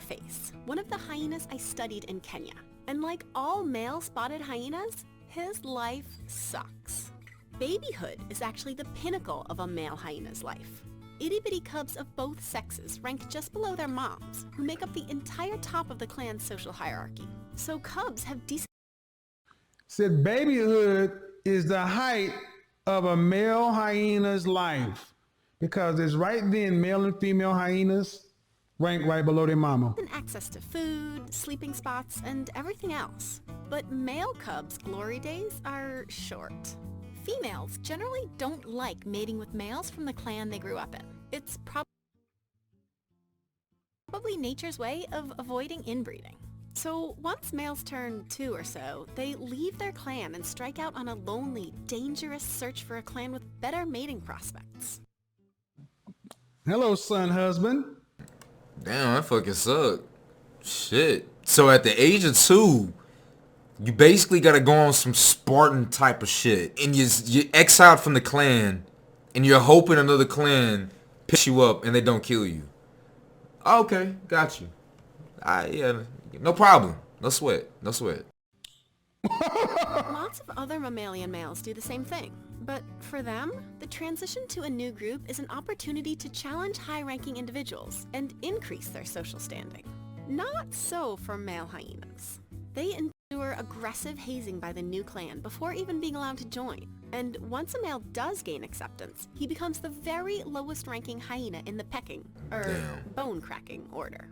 Scarface, one of the hyenas I studied in Kenya. And like all male spotted hyenas, his life sucks. Babyhood is actually the pinnacle of a male hyena's life. Itty-bitty cubs of both sexes rank just below their moms, who make up the entire top of the clan's social hierarchy. So cubs have decent... Said babyhood is the height of a male hyena's life, because it's right then male and female hyenas rank right below their mama. access to food, sleeping spots, and everything else. But male cubs' glory days are short. Females generally don't like mating with males from the clan they grew up in. It's probably nature's way of avoiding inbreeding. So once males turn 2 or so, they leave their clan and strike out on a lonely, dangerous search for a clan with better mating prospects. Hello, son husband. Damn, that fucking sucked. Shit. So at the age of 2, you basically gotta go on some Spartan type of shit. And you're exiled from the clan. And you're hoping another clan picks you up and they don't kill you. Okay, got you. Yeah, no problem. No sweat. No sweat. Lots of other mammalian males do the same thing. But for them, the transition to a new group is an opportunity to challenge high-ranking individuals and increase their social standing. Not so for male hyenas. They endure aggressive hazing by the new clan before even being allowed to join. And once a male does gain acceptance, he becomes the very lowest ranking hyena in the pecking, or bone-cracking order.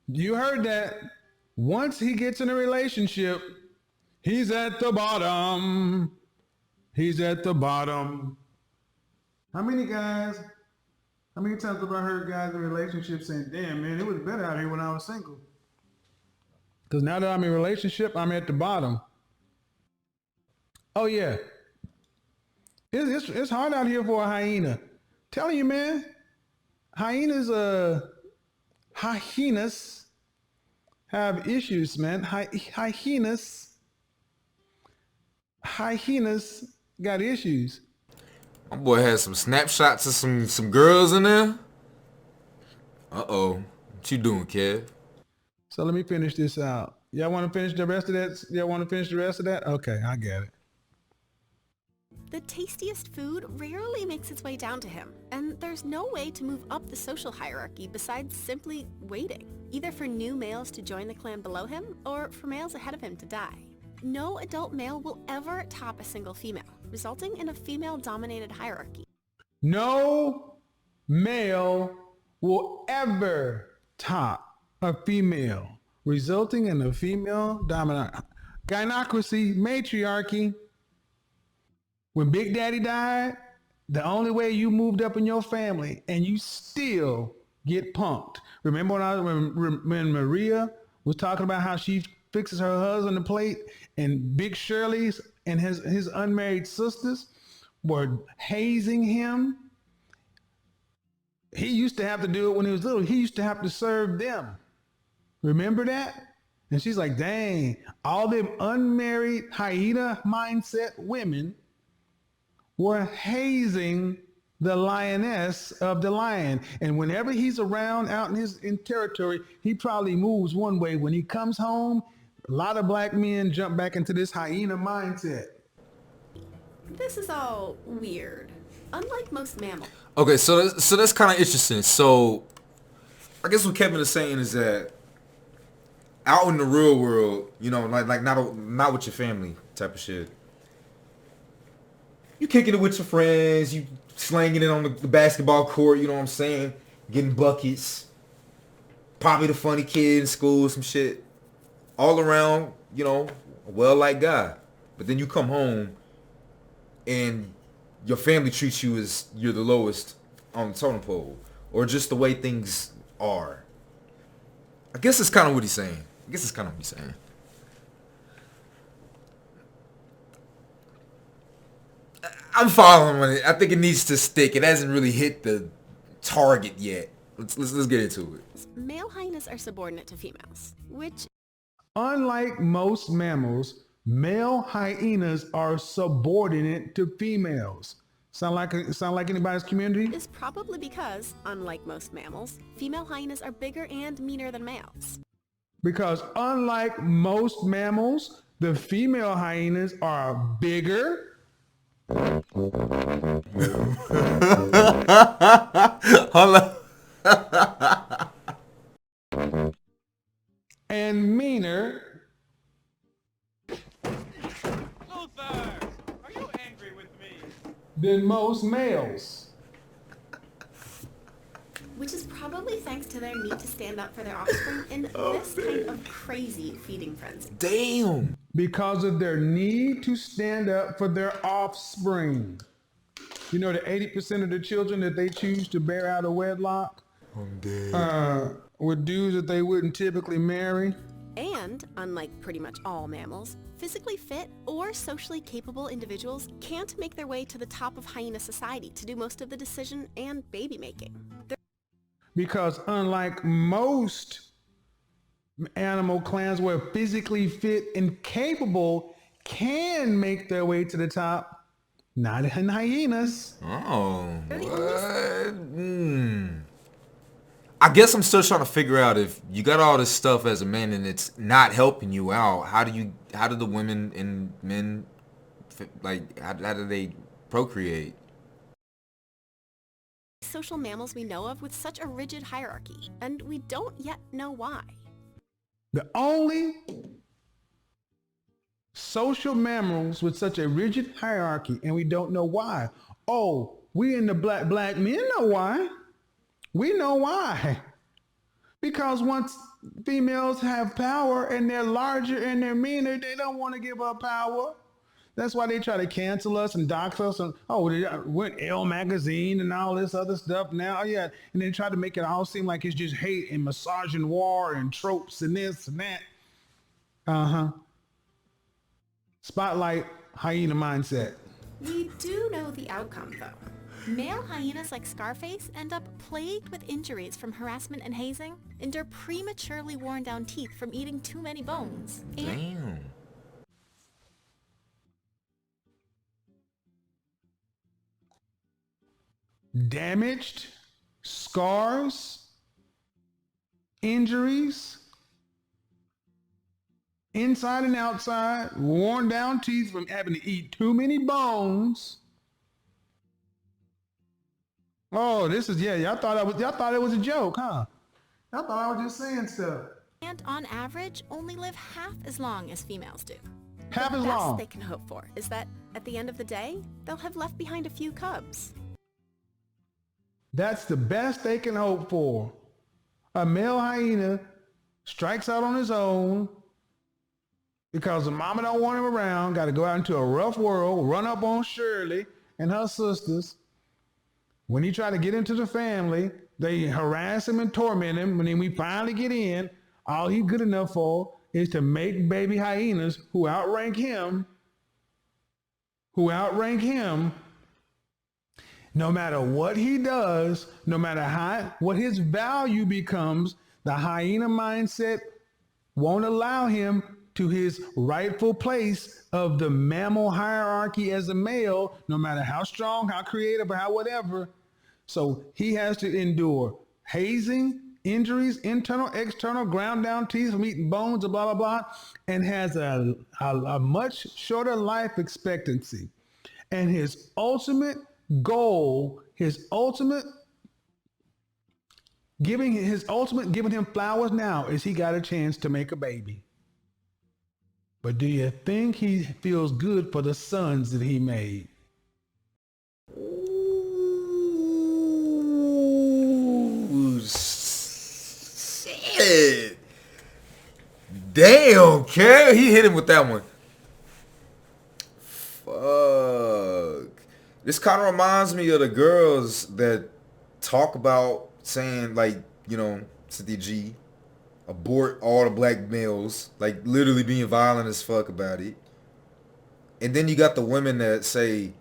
You heard that. Once he gets in a relationship, he's at the bottom. He's at the bottom. How many times have I heard guys in relationships saying, damn, man, it was better out here when I was single? Because now that I'm in a relationship, I'm at the bottom. Oh, yeah. It's hard out here for a hyena. Telling you, man, hyenas have issues, man. Hyenas got issues. My boy had some snapshots of some girls in there. Uh-oh. What you doing, Kev? So let me finish this out. Y'all want to finish the rest of that? Okay, I get it. The tastiest food rarely makes its way down to him, and there's no way to move up the social hierarchy besides simply waiting, either for new males to join the clan below him or for males ahead of him to die. No adult male will ever top a single female, resulting in a female-dominated hierarchy. No male will ever top a female, resulting in a female-dominant gynocracy, matriarchy. When Big Daddy died, the only way you moved up in your family, and you still get punked. Remember when Maria was talking about how she fixes her husband the plate, and Big Shirley's and his unmarried sisters were hazing him? He used to have to do it when he was little. He used to have to serve them. Remember that? And she's like, dang, all them unmarried hyena mindset women were hazing the lioness of the lion. And whenever he's around out in territory, he probably moves one way. When he comes home, a lot of black men jump back into this hyena mindset. This is all weird. Unlike most mammals. Okay, so that's kind of interesting. So I guess what Kevin is saying is that out in the real world, you know, like not with your family type of shit, you kicking it with your friends, you slanging it on the basketball court, you know what I'm saying? Getting buckets. Probably the funny kid in school, some shit. All around, you know, a well-liked guy. But then you come home and your family treats you as you're the lowest on the totem pole. Or just the way things are. I guess that's kind of what he's saying. I'm following with it. I think it needs to stick. It hasn't really hit the target yet. Let's get into it. Male hyenas are subordinate to females, which... Unlike most mammals, male hyenas are subordinate to females. Sound like anybody's community? Is probably because, unlike most mammals, female hyenas are bigger and meaner than males. Because unlike most mammals, the female hyenas are bigger. Hold on. And meaner. Luther, are you angry with me? Than most males. Which is probably thanks to their need to stand up for their offspring in this kind of crazy feeding frenzy. Damn. Because of their need to stand up for their offspring. You know, the 80% of the children that they choose to bear out of wedlock I'm dead. were dudes that they wouldn't typically marry. And, unlike pretty much all mammals, physically fit or socially capable individuals can't make their way to the top of hyena society to do most of the decision and baby making. Because unlike most animal clans where physically fit and capable can make their way to the top, not in hyenas. Oh, what? I guess I'm still trying to figure out if you got all this stuff as a man and it's not helping you out. How do the women and men, like, how do they procreate? Social mammals we know of with such a rigid hierarchy, and we don't yet know why. The only social mammals with such a rigid hierarchy, and we don't know why. Oh, we in the black men know why. We know why. Because once females have power and they're larger and they're meaner, they don't want to give up power. That's why they try to cancel us and dox us. And, we're Elle magazine and all this other stuff now. Yeah. And they try to make it all seem like it's just hate and misogynoir and tropes and this and that. Spotlight hyena mindset. We do know the outcome, though. Male hyenas like Scarface end up plagued with injuries from harassment and hazing, endure prematurely worn down teeth from eating too many bones. Damn. Damaged, scars, injuries, inside and outside, worn down teeth from having to eat too many bones. Oh, y'all thought it was a joke, huh? Y'all thought I was just saying stuff. And on average, only live half as long as females do. Half as The long. best they can hope for is that, at the end of the day, they'll have left behind a few cubs. That's the best they can hope for. A male hyena strikes out on his own because the mama don't want him around, got to go out into a rough world, run up on Shirley and her sisters. When he try to get into the family, they harass him and torment him. And then we finally get in. All he's good enough for is to make baby hyenas who outrank him. No matter what he does, no matter what his value becomes, the hyena mindset won't allow him to his rightful place of the mammal hierarchy as a male, no matter how strong, how creative, or how whatever. So he has to endure hazing, injuries, internal, external, ground down teeth from eating bones, blah, blah, blah, and has a much shorter life expectancy. And his ultimate goal, giving him flowers now is he got a chance to make a baby. But do you think he feels good for the sons that he made? Ooh, shit. Damn, Kel, he hit him with that one. Fuck. This kind of reminds me of the girls that talk about saying, like, you know, Cynthia G, abort all the black males, like literally being violent as fuck about it. And then you got the women that say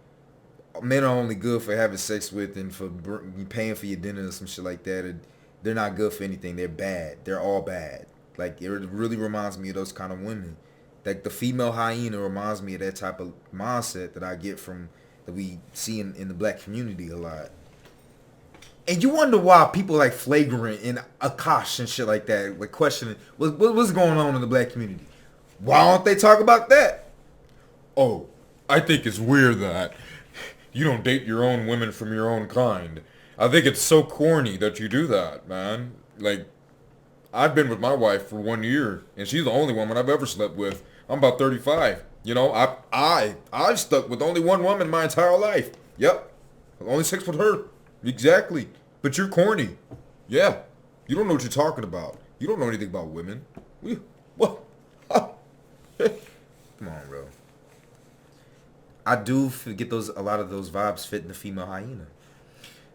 men are only good for having sex with and for paying for your dinner or some shit like that. And they're not good for anything. They're bad. They're all bad. Like, it really reminds me of those kind of women. Like, the female hyena reminds me of that type of mindset that I get from that we see in the black community a lot. And you wonder why people like Flagrant and Akash and shit like that, like questioning what's going on in the black community. Why don't they talk about that? Oh, I think it's weird that you don't date your own women from your own kind. I think it's so corny that you do that, man. Like, I've been with my wife for 1 year, and she's the only woman I've ever slept with. I'm about 35. You know, I've stuck with only one woman my entire life. Yep. Only sex with her. Exactly. But you're corny. Yeah. You don't know what you're talking about. You don't know anything about women. What? Come on, bro. I do get a lot of those vibes fit in the female hyena.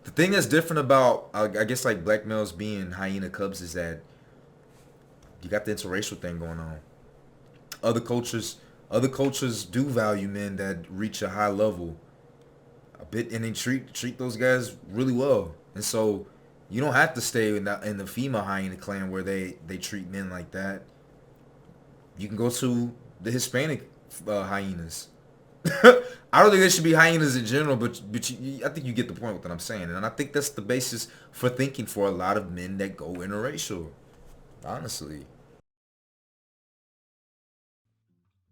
The thing that's different about, I guess, like black males being hyena cubs is that you got the interracial thing going on. Other cultures do value men that reach a high level a bit, and they treat those guys really well. And so you don't have to stay in the female hyena clan where they treat men like that. You can go to the Hispanic hyenas. I don't think there should be hyenas in general, but I think you get the point with what I'm saying. And I think that's the basis for thinking for a lot of men that go interracial, honestly.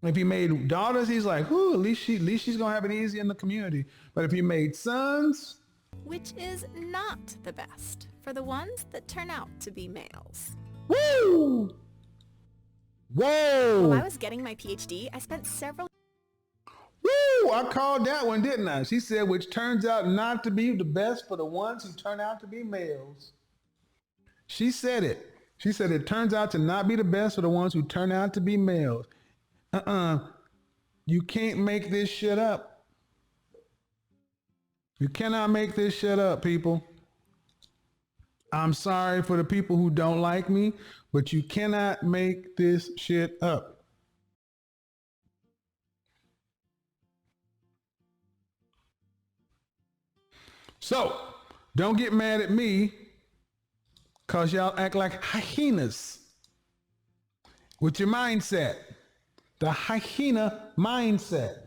If he made daughters, he's like, "Ooh, at least she's gonna have it easy in the community." But if he made sons, Which is not the best for the ones that turn out to be males. woo, whoa, While I was getting my PhD, I spent several woo! I called that one, didn't I? She said, which turns out not to be the best for the ones who turn out to be males. She said it. She said it turns out to not be the best for the ones who turn out to be males. You can't make this shit up. You cannot make this shit up, people. I'm sorry for the people who don't like me, but you cannot make this shit up. So, don't get mad at me because y'all act like hyenas with your mindset. The hyena mindset.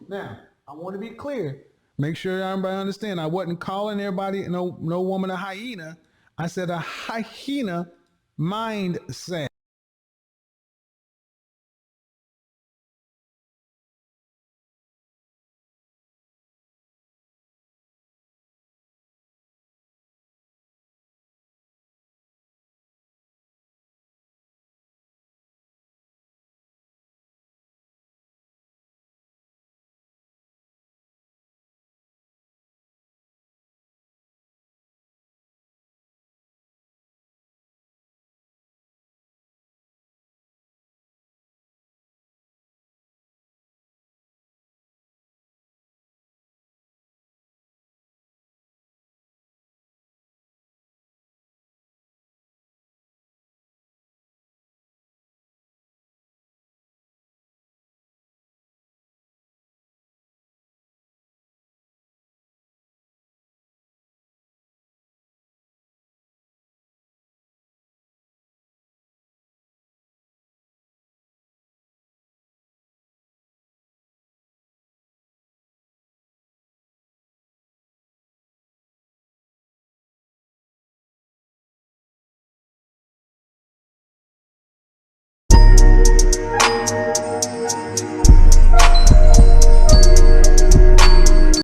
Now, I want to be clear. Make sure everybody understand. I wasn't calling everybody, no woman a hyena. I said a hyena mindset.